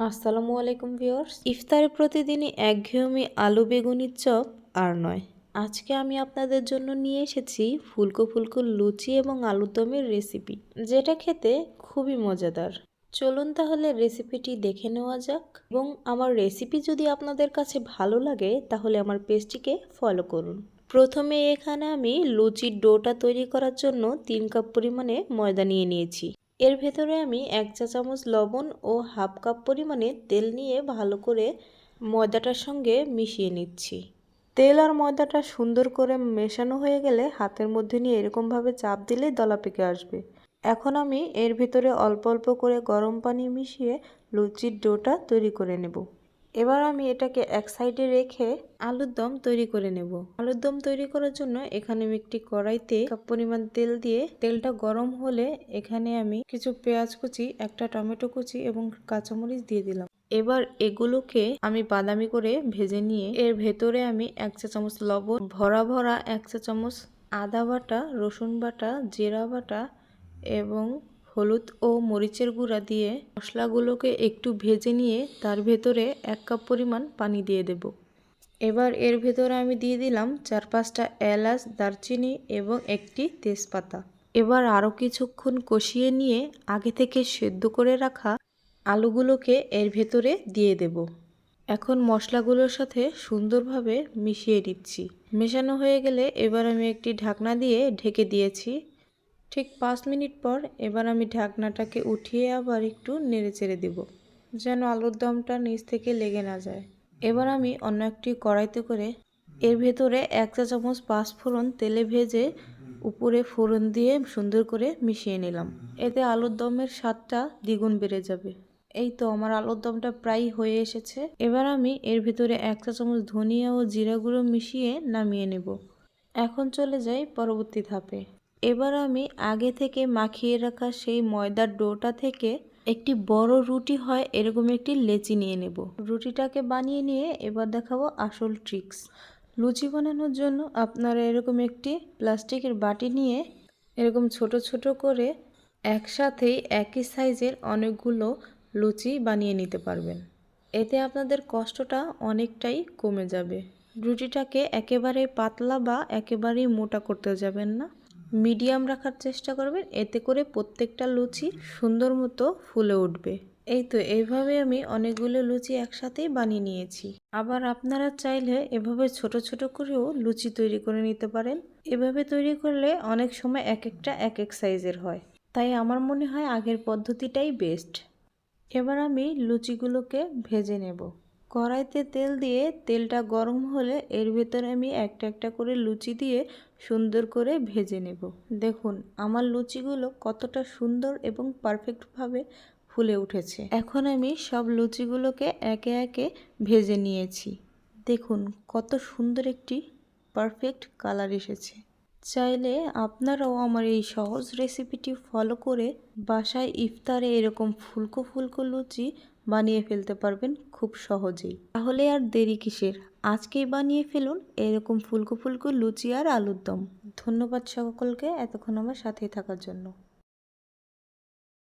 আসসালামু আলাইকুম ভিউয়ার্স। ইফতারে প্রতিদিনই একঘেয়েমি আলু বেগুনির চপ আর নয়। আজকে আমি আপনাদের জন্য নিয়ে এসেছি ফুলকো ফুলকো লুচি এবং আলুর দমের রেসিপি, যেটা খেতে খুবই মজাদার। চলুন তাহলে রেসিপিটি দেখে নেওয়া যাক, এবং আমার রেসিপি যদি আপনাদের কাছে ভালো লাগে তাহলে আমার পেজটিকে ফলো করুন। প্রথমে এখানে আমি লুচির ডোটা তৈরি করার জন্য 3 কাপ পরিমাণে ময়দা নিয়ে নিয়েছি। এর ভেতরে আমি 1 চা চামচ লবণ ও হাফ কাপ পরিমাণে তেল নিয়ে ভালো করে ময়দাটার সঙ্গে মিশিয়ে নিচ্ছি। তেল আর ময়দাটা সুন্দর করে মেশানো হয়ে গেলে হাতের মধ্যে নিয়ে এরকমভাবে চাপ দিলেই দলা পেকে আসবে। এখন আমি এর ভেতরে অল্প অল্প করে গরম পানি মিশিয়ে লুচির ডোটা তৈরি করে নেব। এবার আমি এটাকে এক সাইডে রেখে আলুর দম তৈরি করে নেব। আলুর দম তৈরি করার জন্য এখানে আমি একটি কড়াইতে কাপ পরিমাণ তেল দিয়ে, তেলটা গরম হলে এখানে আমি কিছু পেঁয়াজ কুচি, একটা টমেটো কুচি এবং কাঁচামরিচ দিয়ে দিলাম। এবার এগুলোকে আমি বাদামি করে ভেজে নিয়ে এর ভেতরে আমি 1 চা চামচ লবণ, ভরা ভরা 1 চা চামচ আদা বাটা, রসুন বাটা, জিরা বাটা এবং হলুদ ও মরিচের গুঁড়া দিয়ে মশলাগুলোকে একটু ভেজে নিয়ে তার ভেতরে 1 কাপ পরিমাণ পানি দিয়ে দেব। এবার এর ভেতরে আমি দিয়ে দিলাম 4-5টা এলাচ, দারচিনি এবং একটি তেজপাতা। এবার আরও কিছুক্ষণ কষিয়ে নিয়ে আগে থেকে সেদ্ধ করে রাখা আলুগুলোকে এর ভেতরে দিয়ে দেব। এখন মশলাগুলোর সাথে সুন্দরভাবে মিশিয়ে নিচ্ছি। মেশানো হয়ে গেলে এবার আমি একটি ঢাকনা দিয়ে ঢেকে দিয়েছি। ঠিক 5 মিনিট পর এবার আমি ঢাকনাটাকে উঠিয়ে আবার একটু নেড়েচেড়ে দেব, যেন আলুর দমটা নিচ থেকে লেগে না যায়। এবার আমি অন্য একটি কড়াইতে করে এর ভেতরে 1 চা চামচ পাঁচফোড়ন তেলে ভেজে উপরে ফোড়ন দিয়ে সুন্দর করে মিশিয়ে নিলাম। এতে আলুর দমের স্বাদটা দ্বিগুণ বেড়ে যাবে। এই তো আমার আলুর দমটা প্রায় হয়ে এসেছে। এবার আমি এর ভিতরে 1 চা চামচ ধনিয়া ও জিরা গুঁড়ো মিশিয়ে নামিয়ে নেব। এখন চলে যাই পরবর্তী ধাপে। এবার আমি আগে থেকে মাখিয়ে রাখা সেই ময়দার ডোটা থেকে একটি বড় রুটি হয় এরকম একটি লেচি নিয়ে নেব। রুটিটাকে বানিয়ে নিয়ে এবার দেখাবো আসল ট্রিক্স। লুচি বানানোর জন্য আপনারা এরকম একটি প্লাস্টিকের বাটি নিয়ে এরকম ছোট ছোট করে একসাথেই একই সাইজের অনেকগুলো লুচি বানিয়ে নিতে পারবেন। এতে আপনাদের কষ্টটা অনেকটাই কমে যাবে। রুটিটাকে একেবারে পাতলা বা একেবারেই মোটা করতে যাবেন না, মিডিয়াম রাখার চেষ্টা করবেন, এতে করে প্রত্যেকটা লুচি সুন্দর মতো ফুলে উঠবে। এই তো এইভাবে আমি অনেকগুলো লুচি একসাথেই বানিয়ে নিয়েছি। আবার আপনারা চাইলে এভাবে ছোট ছোট করেও লুচি তৈরি করে নিতে পারেন। এভাবে তৈরি করলে অনেক সময় এক একটা এক এক সাইজের হয়, তাই আমার মনে হয় আগের পদ্ধতিটাই বেস্ট। এবার আমি লুচিগুলোকে ভেজে নেব। কড়াইতে তেল দিয়ে তেলটা গরম হলে এর ভেতরে আমি একটা একটা করে লুচি দিয়ে সুন্দর করে ভেজে নেব। দেখুন আমার লুচিগুলো কতটা সুন্দর এবং পারফেক্টভাবে ফুলে উঠেছে। এখন আমি সব লুচিগুলোকে একে একে ভেজে নিয়েছি। দেখুন কত সুন্দর একটি পারফেক্ট কালার এসেছে। চাইলে আপনারাও আমার এই সহজ রেসিপিটি ফলো করে বাসায় ইফতারে এরকম ফুলকো ফুলকো লুচি বানিয়ে ফেলতে পারবেন খুব সহজেই। তাহলে আর দেরি কিসের, আজকেই বানিয়ে ফেলুন এরকম ফুলকো ফুলকো লুচি আর আলুর দম। ধন্যবাদ সকলকে এতক্ষণ আমার সাথে থাকার জন্য।